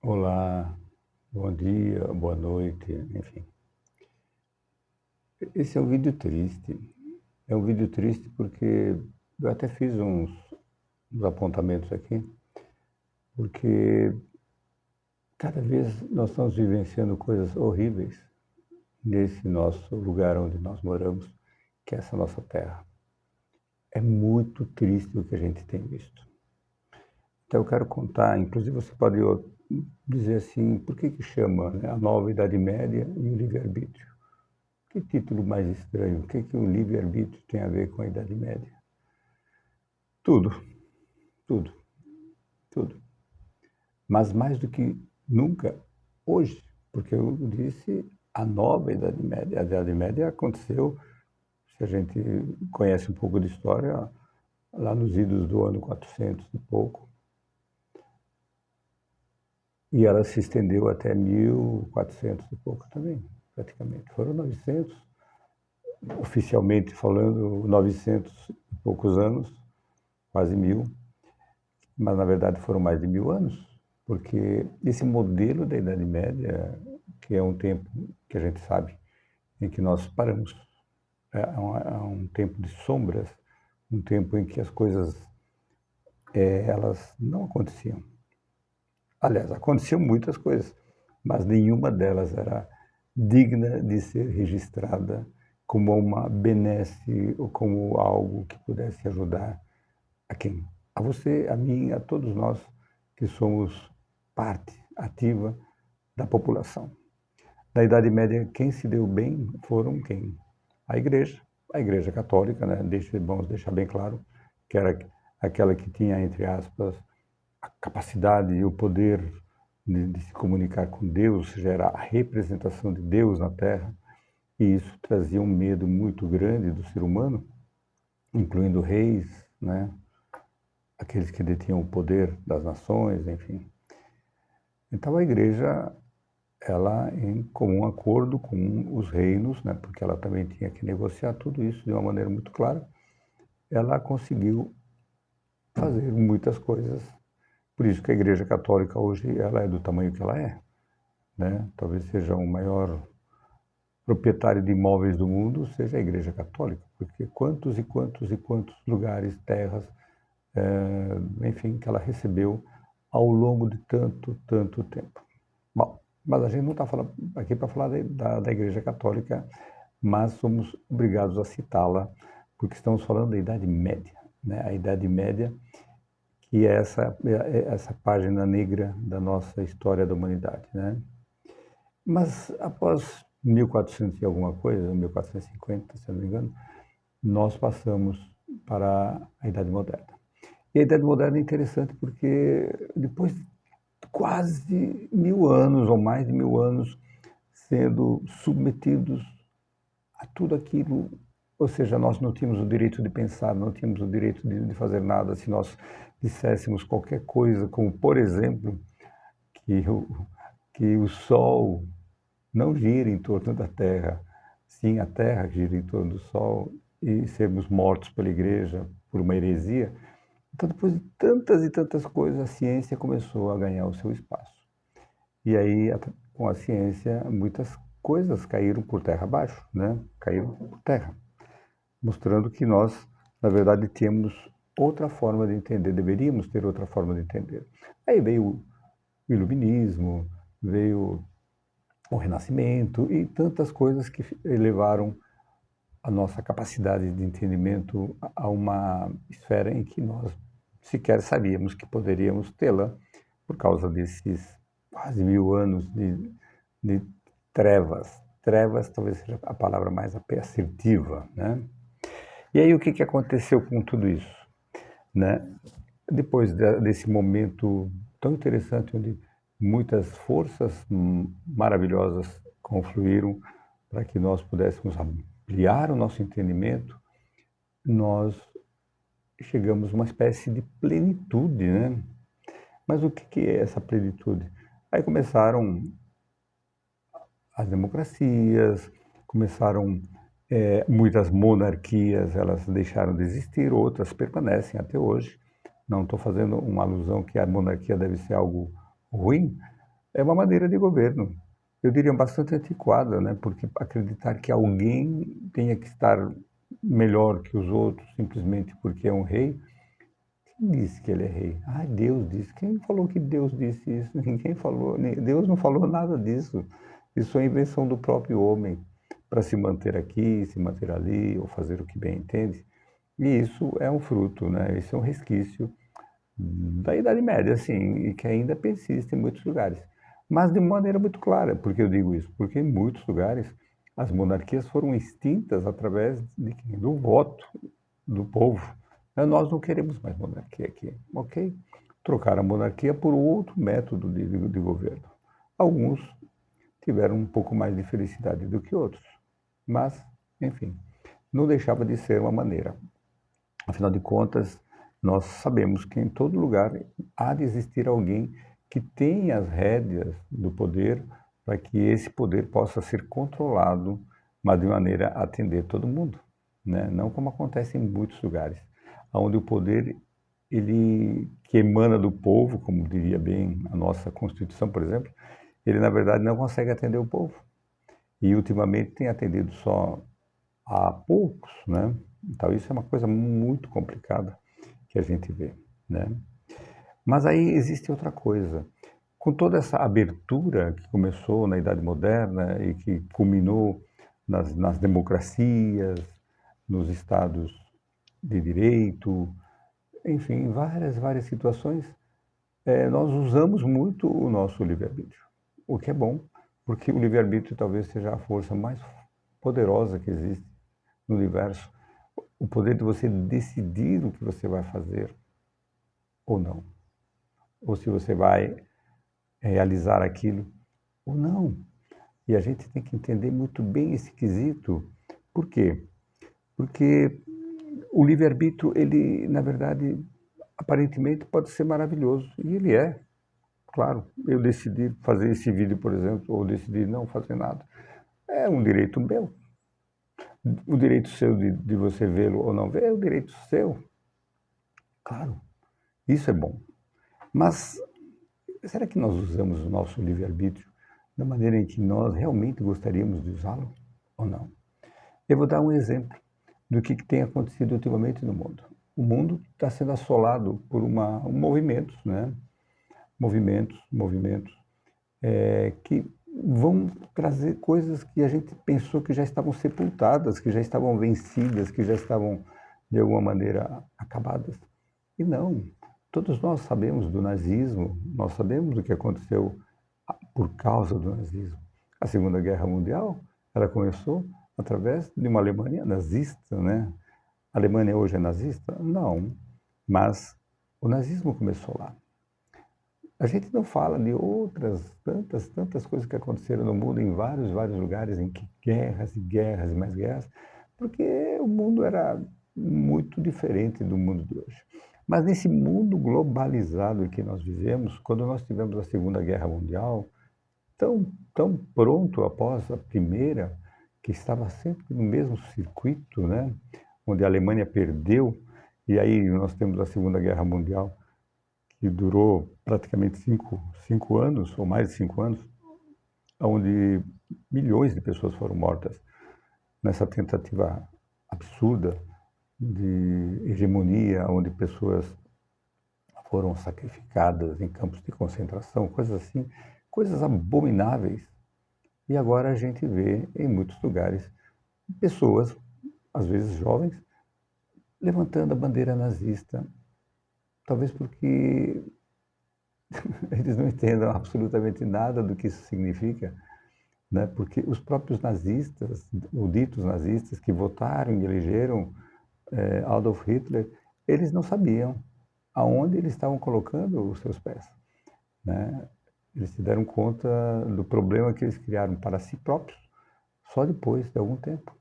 Olá, bom dia, boa noite, enfim. Esse é um vídeo triste. É um vídeo triste porque eu até fiz uns apontamentos aqui, porque cada vez nós estamos vivenciando coisas horríveis nesse nosso lugar onde nós moramos, que é essa nossa terra. É muito triste o que a gente tem visto. Então eu quero contar, inclusive você pode dizer assim, por que que chama, né, a nova Idade Média e o livre-arbítrio? Que título mais estranho. O que que o livre-arbítrio tem a ver com a Idade Média? Tudo, tudo, tudo. Mas mais do que nunca, hoje, porque eu disse a nova Idade Média. A Idade Média aconteceu, se a gente conhece um pouco de história, lá nos idos do ano 400 e pouco, e ela se estendeu até 1400 e pouco também, praticamente. Foram 900, oficialmente falando, 900 e poucos anos, quase 1000, mas na verdade foram mais de 1000 anos, porque esse modelo da Idade Média, que é um tempo que a gente sabe em que nós paramos, é um tempo de sombras, um tempo em que as coisas elas não aconteciam. Aliás, aconteciam muitas coisas, mas nenhuma delas era digna de ser registrada como uma benesse ou como algo que pudesse ajudar a quem? A você, a mim, a todos nós que somos parte ativa da população. Na Idade Média, quem se deu bem foram quem? A Igreja Católica, né? Vamos deixar bem claro que era aquela que tinha, entre aspas, a capacidade e o poder de se comunicar com Deus, ou seja, era a representação de Deus na Terra, e isso trazia um medo muito grande do ser humano, incluindo reis, né? Aqueles que detinham o poder das nações, enfim. Então a igreja, ela em comum acordo com os reinos, né, porque ela também tinha que negociar tudo isso de uma maneira muito clara, ela conseguiu fazer muitas coisas. Por isso que a Igreja Católica hoje ela é do tamanho que ela é, né? Talvez seja o maior proprietário de imóveis do mundo seja a Igreja Católica, porque quantos e quantos e quantos lugares, terras, enfim, que ela recebeu ao longo de tanto, tanto tempo. Bom, mas a gente não está falando aqui para falar da Igreja Católica, mas somos obrigados a citá-la, porque estamos falando da Idade Média, né? A Idade Média, que é essa página negra da nossa história da humanidade, né? Mas após 1400 e alguma coisa, 1450, se eu não me engano, nós passamos para a Idade Moderna. E a Idade Moderna é interessante porque depois de quase 1000 anos, ou mais de 1000 anos, sendo submetidos a tudo aquilo, ou seja, nós não tínhamos o direito de pensar, não tínhamos o direito de fazer nada. Se nós disséssemos qualquer coisa, como, por exemplo, que o Sol não gira em torno da Terra, sim, a Terra gira em torno do Sol, e sermos mortos pela Igreja por uma heresia. Então, depois de tantas e tantas coisas, a ciência começou a ganhar o seu espaço. E aí, com a ciência, muitas coisas caíram por terra abaixo, né? Caíram por terra, mostrando que nós, na verdade, temos outra forma de entender, deveríamos ter outra forma de entender. Aí veio o Iluminismo, veio o Renascimento e tantas coisas que elevaram a nossa capacidade de entendimento a uma esfera em que nós sequer sabíamos que poderíamos tê-la por causa desses quase 1000 anos de trevas. Trevas talvez seja a palavra mais assertiva, né? E aí o que aconteceu com tudo isso, né? Depois desse momento tão interessante onde muitas forças maravilhosas confluíram para que nós pudéssemos ampliar o nosso entendimento, nós chegamos a uma espécie de plenitude, né? Mas o que é essa plenitude? Aí começaram as democracias, começaram muitas monarquias, elas deixaram de existir, outras permanecem até hoje. Não estou fazendo uma alusão que a monarquia deve ser algo ruim, É uma maneira de governo, eu diria bastante antiquada, né, porque acreditar que alguém tenha que estar melhor que os outros simplesmente porque é um rei, quem disse que ele é rei? Ah, Deus disse. Quem falou que Deus disse isso? Ninguém falou, Deus não falou nada disso. Isso é invenção do próprio homem para se manter aqui, se manter ali, ou fazer o que bem entende. E isso é um fruto, né? Isso é um resquício da Idade Média, assim, e que ainda persiste em muitos lugares. Mas de uma maneira muito clara. Por que eu digo isso? Porque em muitos lugares as monarquias foram extintas através do voto do povo. Nós não queremos mais monarquia aqui, ok? Trocaram a monarquia por outro método de governo. Alguns tiveram um pouco mais de felicidade do que outros, mas, enfim, não deixava de ser uma maneira. Afinal de contas, nós sabemos que em todo lugar há de existir alguém que tenha as rédeas do poder para que esse poder possa ser controlado, mas de maneira a atender todo mundo, né? Não como acontece em muitos lugares, onde o poder ele que emana do povo, como diria bem a nossa Constituição, por exemplo, ele na verdade não consegue atender o povo. E ultimamente tem atendido só a poucos, né? Então isso é uma coisa muito complicada que a gente vê, né? Mas aí existe outra coisa. Com toda essa abertura que começou na Idade Moderna e que culminou nas democracias, nos estados de direito, enfim, várias situações, nós usamos muito o nosso livre-arbítrio, o que é bom, porque o livre-arbítrio talvez seja a força mais poderosa que existe no universo, o poder de você decidir o que você vai fazer ou não, ou se você vai realizar aquilo ou não. E a gente tem que entender muito bem esse quesito. Por quê? Porque o livre-arbítrio, ele, na verdade, aparentemente pode ser maravilhoso, e ele é. Claro, eu decidi fazer esse vídeo, por exemplo, ou decidi não fazer nada. É um direito meu. O direito seu de você vê-lo ou não ver é o direito seu. Claro, isso é bom. Mas será que nós usamos o nosso livre-arbítrio da maneira em que nós realmente gostaríamos de usá-lo ou não? Eu vou dar um exemplo do que tem acontecido ultimamente no mundo. O mundo está sendo assolado por movimentos, né? Movimentos que vão trazer coisas que a gente pensou que já estavam sepultadas, que já estavam vencidas, que já estavam, de alguma maneira, acabadas. E não. Todos nós sabemos do nazismo, nós sabemos o que aconteceu por causa do nazismo. A Segunda Guerra Mundial, ela começou através de uma Alemanha nazista, né? A Alemanha hoje é nazista? Não, mas o nazismo começou lá. A gente não fala de outras tantas coisas que aconteceram no mundo em vários lugares em que guerras e guerras e mais guerras, porque o mundo era muito diferente do mundo de hoje. Mas nesse mundo globalizado em que nós vivemos, quando nós tivemos a Segunda Guerra Mundial, tão pronto após a primeira, que estava sempre no mesmo circuito, né? Onde a Alemanha perdeu, e aí nós temos a Segunda Guerra Mundial, que durou praticamente cinco anos, ou mais de 5 anos, onde milhões de pessoas foram mortas nessa tentativa absurda de hegemonia, onde pessoas foram sacrificadas em campos de concentração, coisas assim, coisas abomináveis. E agora a gente vê em muitos lugares pessoas, às vezes jovens, levantando a bandeira nazista, talvez porque eles não entendam absolutamente nada do que isso significa, né? Porque os próprios nazistas, ou ditos nazistas, que votaram e elegeram Adolf Hitler, eles não sabiam aonde eles estavam colocando os seus pés, né? Eles se deram conta do problema que eles criaram para si próprios só depois de algum tempo.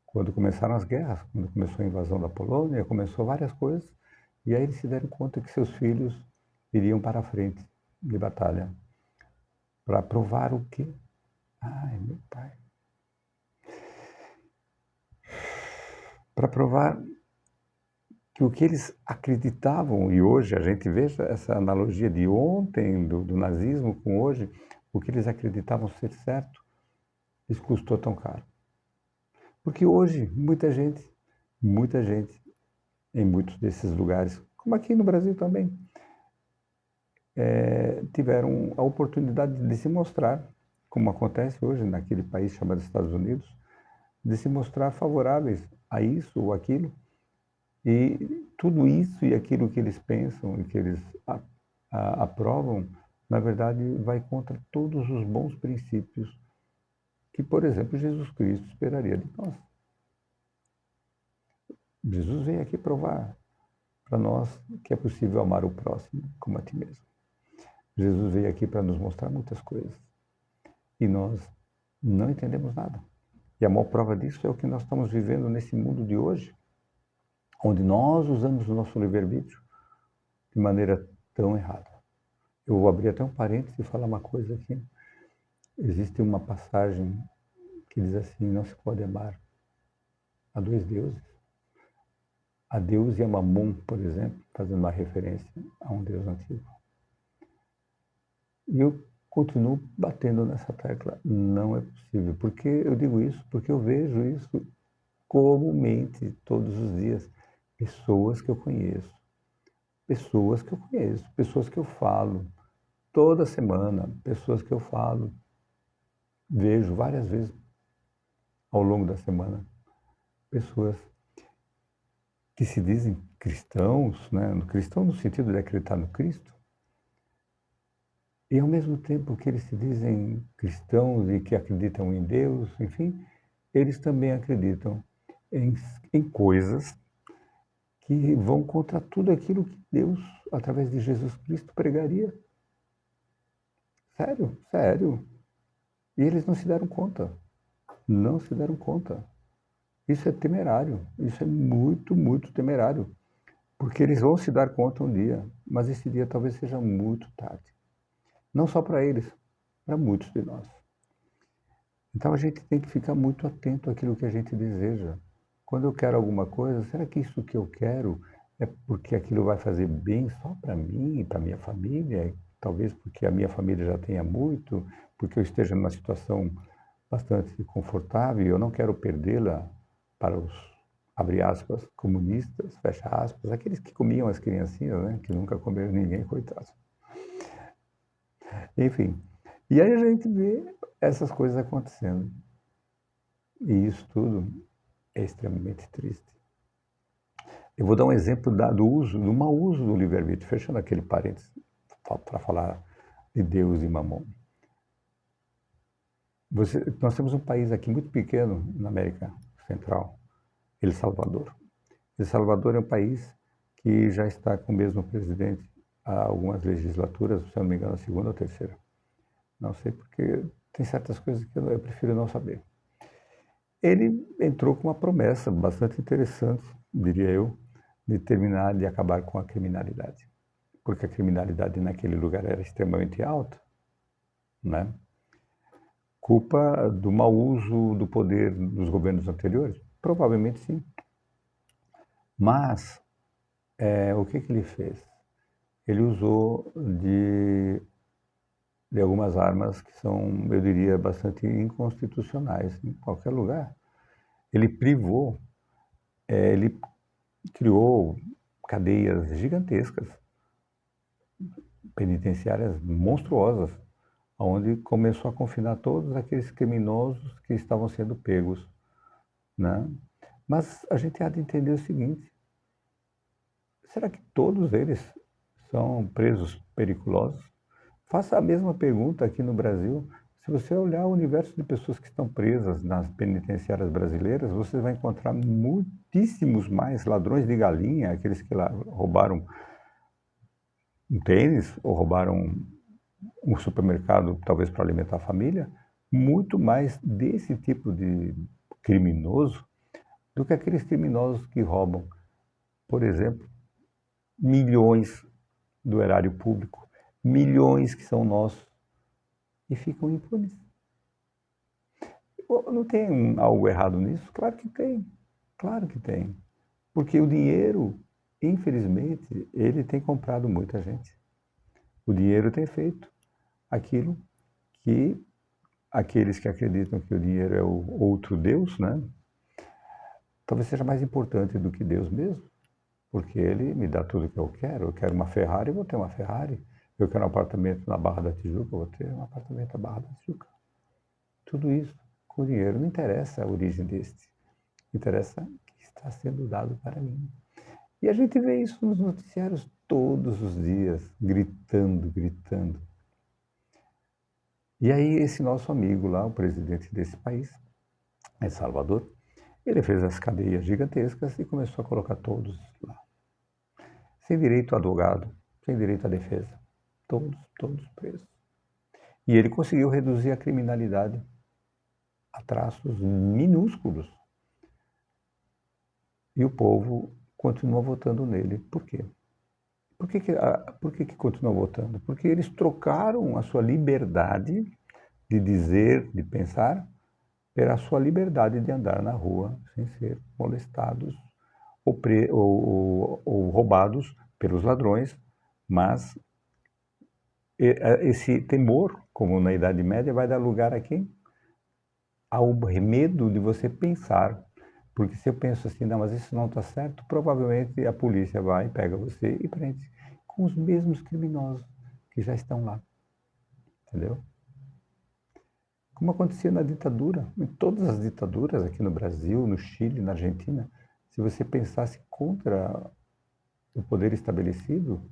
Quando começaram as guerras, quando começou a invasão da Polônia, começou várias coisas, e aí eles se deram conta que seus filhos iriam para a frente de batalha. Para provar o quê? Ai, meu pai. Para provar que o que eles acreditavam, e hoje a gente vê essa analogia de ontem, do nazismo com hoje, o que eles acreditavam ser certo, lhes custou tão caro. Porque hoje, muita gente, em muitos desses lugares, como aqui no Brasil também, tiveram a oportunidade de se mostrar, como acontece hoje naquele país chamado Estados Unidos, de se mostrar favoráveis a isso ou aquilo. E tudo isso e aquilo que eles pensam e que eles aprovam, na verdade, vai contra todos os bons princípios que, por exemplo, Jesus Cristo esperaria de nós. Jesus veio aqui provar para nós que é possível amar o próximo como a ti mesmo. Jesus veio aqui para nos mostrar muitas coisas e nós não entendemos nada. E a maior prova disso é o que nós estamos vivendo nesse mundo de hoje, onde nós usamos o nosso livre-arbítrio de maneira tão errada. Eu vou abrir até um parênteses e falar uma coisa aqui. Existe uma passagem que diz assim: não se pode amar a dois deuses. A Deus e a Mamon, por exemplo, fazendo uma referência a um Deus antigo. E eu continuo batendo nessa tecla. Não é possível. Por que eu digo isso? Porque eu vejo isso comumente, todos os dias. Pessoas que eu conheço, pessoas que eu falo toda semana, pessoas que eu falo, vejo várias vezes ao longo da semana, pessoas que se dizem cristãos, né? Cristão no sentido de acreditar no Cristo, e ao mesmo tempo que eles se dizem cristãos e que acreditam em Deus, enfim, eles também acreditam em, em coisas que vão contra tudo aquilo que Deus, através de Jesus Cristo, pregaria. Sério, sério. E eles não se deram conta. Não se deram conta. Isso é temerário. Isso é muito, muito temerário. Porque eles vão se dar conta um dia, mas esse dia talvez seja muito tarde. Não só para eles, para muitos de nós. Então a gente tem que ficar muito atento àquilo que a gente deseja. Quando eu quero alguma coisa, será que isso que eu quero é porque aquilo vai fazer bem só para mim, para minha família? Talvez porque a minha família já tenha muito, porque eu esteja numa situação bastante confortável e eu não quero perdê-la para os, abre aspas, comunistas, fecha aspas, aqueles que comiam as criancinhas, né? Que nunca comeram ninguém, coitados. Enfim, e aí a gente vê essas coisas acontecendo. E isso tudo é extremamente triste. Eu vou dar um exemplo do mau uso do livre-arbítrio, fechando aquele parênteses para falar de Deus e Mamon. Nós temos um país aqui muito pequeno na América Central, El Salvador. El Salvador é um país que já está com o mesmo presidente há algumas legislaturas, se eu não me engano, a segunda ou a terceira. Não sei porque tem certas coisas que eu prefiro não saber. Ele entrou com uma promessa bastante interessante, diria eu, de acabar com a criminalidade. Porque a criminalidade naquele lugar era extremamente alta, né? Culpa do mau uso do poder dos governos anteriores? Provavelmente sim. Mas, o que ele fez? Ele usou de algumas armas que são, eu diria, bastante inconstitucionais em qualquer lugar. Ele privou, ele criou cadeias gigantescas, penitenciárias monstruosas, onde começou a confinar todos aqueles criminosos que estavam sendo pegos, né? Mas a gente há de entender o seguinte: será que todos eles são presos periculosos? Faça a mesma pergunta aqui no Brasil. Se você olhar o universo de pessoas que estão presas nas penitenciárias brasileiras, você vai encontrar muitíssimos mais ladrões de galinha, aqueles que lá roubaram um tênis ou roubaram um supermercado, talvez para alimentar a família, muito mais desse tipo de criminoso do que aqueles criminosos que roubam, por exemplo, milhões do erário público, milhões que são nossos e ficam impunes. Não tem algo errado nisso? Claro que tem, claro que tem. Porque o dinheiro infelizmente, ele tem comprado muita gente. O dinheiro tem feito aquilo que aqueles que acreditam que o dinheiro é o outro Deus, né? Talvez seja mais importante do que Deus mesmo, porque ele me dá tudo o que eu quero. Eu quero uma Ferrari, eu vou ter uma Ferrari. Eu quero um apartamento na Barra da Tijuca, eu vou ter um apartamento na Barra da Tijuca. Tudo isso com dinheiro. Não interessa a origem deste. Interessa o que está sendo dado para mim. E a gente vê isso nos noticiários todos os dias, gritando, gritando. E aí esse nosso amigo lá, o presidente desse país, El Salvador, ele fez as cadeias gigantescas e começou a colocar todos lá. Sem direito a advogado, sem direito à defesa. Todos presos. E ele conseguiu reduzir a criminalidade a traços minúsculos. E o povo continua votando nele. Por quê? Por que continua votando? Porque eles trocaram a sua liberdade de dizer, de pensar, pela sua liberdade de andar na rua sem ser molestados ou roubados pelos ladrões, mas esse temor, como na Idade Média, vai dar lugar a quem? Ao medo de você pensar. Porque se eu penso assim, não, mas isso não está certo, provavelmente a polícia vai, pega você e prende com os mesmos criminosos que já estão lá. Entendeu? Como acontecia na ditadura, em todas as ditaduras, aqui no Brasil, no Chile, na Argentina, se você pensasse contra o poder estabelecido,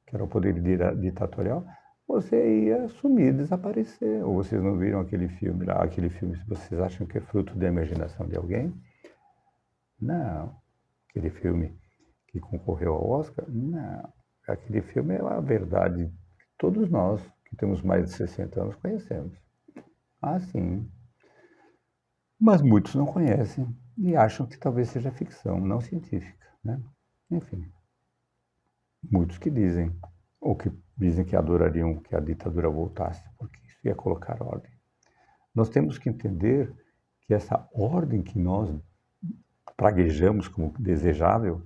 que era o poder ditatorial, você ia sumir, desaparecer. Ou vocês não viram aquele filme lá, aquele filme, se vocês acham que é fruto da imaginação de alguém? Não. Aquele filme que concorreu ao Oscar? Não. Aquele filme é a verdade que todos nós, que temos mais de 60 anos, conhecemos. Ah, sim. Mas muitos não conhecem e acham que talvez seja ficção, não científica, né? Enfim, muitos que dizem, ou que dizem que adorariam que a ditadura voltasse, porque isso ia colocar ordem. Nós temos que entender que essa ordem que nós praguejamos como desejável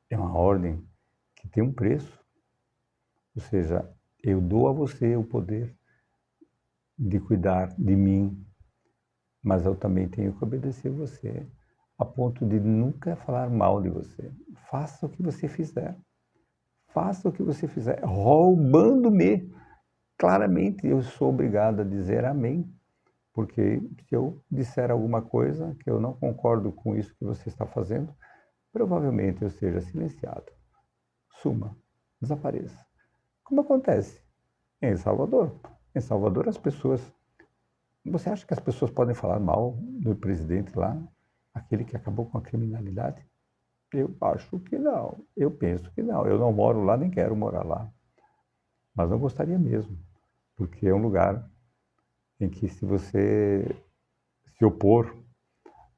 é uma ordem que tem um preço. Ou seja, eu dou a você o poder de cuidar de mim, mas eu também tenho que obedecer você, a ponto de nunca falar mal de você. Faça o que você fizer. Faça o que você fizer, roubando-me. Claramente eu sou obrigado a dizer amém, porque se eu disser alguma coisa que eu não concordo com isso que você está fazendo, provavelmente eu seja silenciado. Suma, desapareça. Como acontece em Salvador. Em Salvador as pessoas... Você acha que as pessoas podem falar mal do presidente lá, aquele que acabou com a criminalidade? Eu acho que não. Eu penso que não. Eu não moro lá, nem quero morar lá. Mas não gostaria mesmo, porque é um lugar em que se você se opor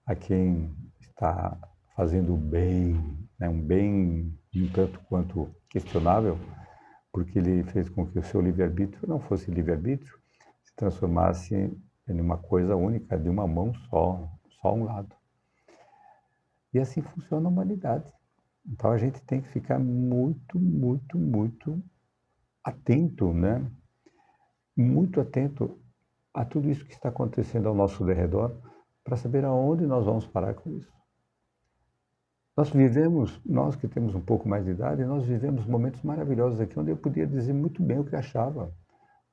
a quem está fazendo o bem, né, um bem um tanto quanto questionável, porque ele fez com que o seu livre-arbítrio não fosse livre-arbítrio, se transformasse em uma coisa única, de uma mão só um lado. E assim funciona a humanidade. Então a gente tem que ficar muito atento, né? Muito atento a tudo isso que está acontecendo ao nosso derredor, para saber aonde nós vamos parar com isso. Nós que temos um pouco mais de idade, nós vivemos momentos maravilhosos aqui, onde eu podia dizer muito bem o que achava,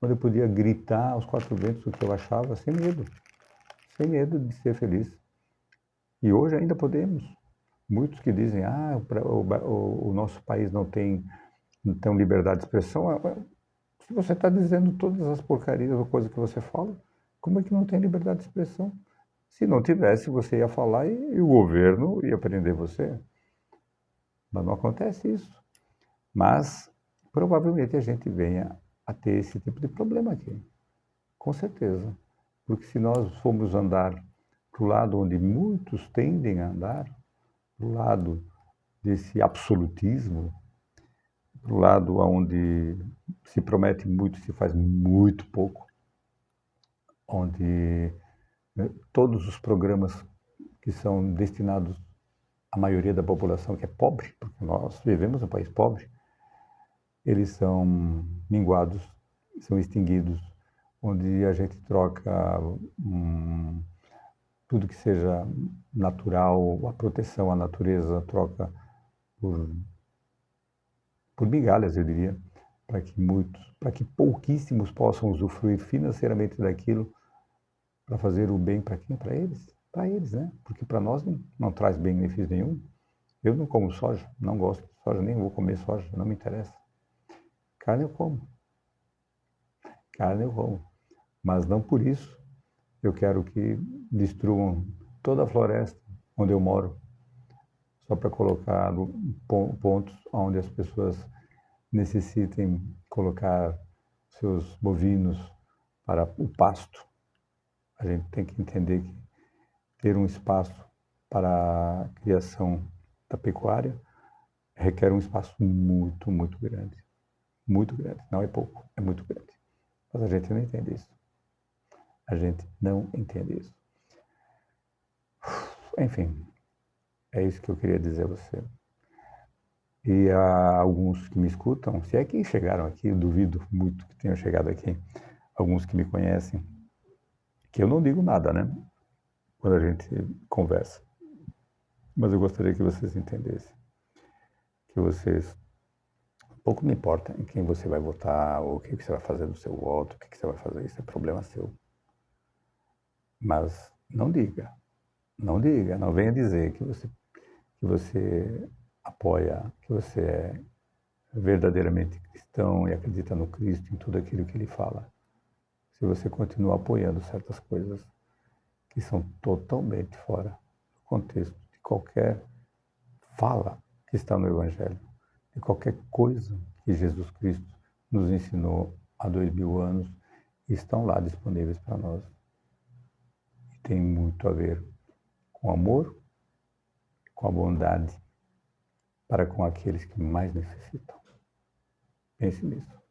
onde eu podia gritar aos quatro ventos o que eu achava, sem medo de ser feliz. E hoje ainda podemos. Muitos que dizem, o nosso país não tem liberdade de expressão. Se você está dizendo todas as porcarias ou coisas que você fala, como é que não tem liberdade de expressão? Se não tivesse, você ia falar e o governo ia prender você. Mas não acontece isso. Mas, provavelmente, a gente venha a ter esse tipo de problema aqui. Com certeza. Porque se nós formos andar para o lado onde muitos tendem a andar, para o lado desse absolutismo, para o lado onde se promete muito, se faz muito pouco, onde, né, todos os programas que são destinados a maioria da população que é pobre, porque nós vivemos num país pobre, eles são minguados, são extinguidos, onde a gente troca tudo que seja natural, a proteção à natureza, troca por migalhas, eu diria, para que pouquíssimos possam usufruir financeiramente daquilo, para fazer o bem para quem? Para eles, né? Porque para nós não traz benefício nenhum. Eu não como soja, não gosto de soja, nem vou comer soja, não me interessa. Carne eu como. Carne eu como. Mas não por isso eu quero que destruam toda a floresta onde eu moro, só para colocar pontos onde as pessoas necessitem colocar seus bovinos para o pasto. A gente tem que entender que ter um espaço para a criação da pecuária requer um espaço muito, muito grande. Muito grande. Não é pouco, é muito grande. Mas a gente não entende isso. A gente não entende isso. Enfim, é isso que eu queria dizer a você. E há alguns que me escutam, se é que chegaram aqui, eu duvido muito que tenham chegado aqui, alguns que me conhecem, que eu não digo nada, né? Quando a gente conversa. Mas eu gostaria que vocês entendessem. Que vocês... Pouco me importa em quem você vai votar, ou o que você vai fazer do seu voto, o que você vai fazer, isso é problema seu. Mas não diga, não venha dizer que você apoia, que você é verdadeiramente cristão e acredita no Cristo, em tudo aquilo que ele fala. Se você continua apoiando certas coisas que são totalmente fora do contexto de qualquer fala que está no Evangelho, de qualquer coisa que Jesus Cristo nos ensinou há 2000 anos, e estão lá disponíveis para nós. E tem muito a ver com amor, com a bondade para com aqueles que mais necessitam. Pense nisso.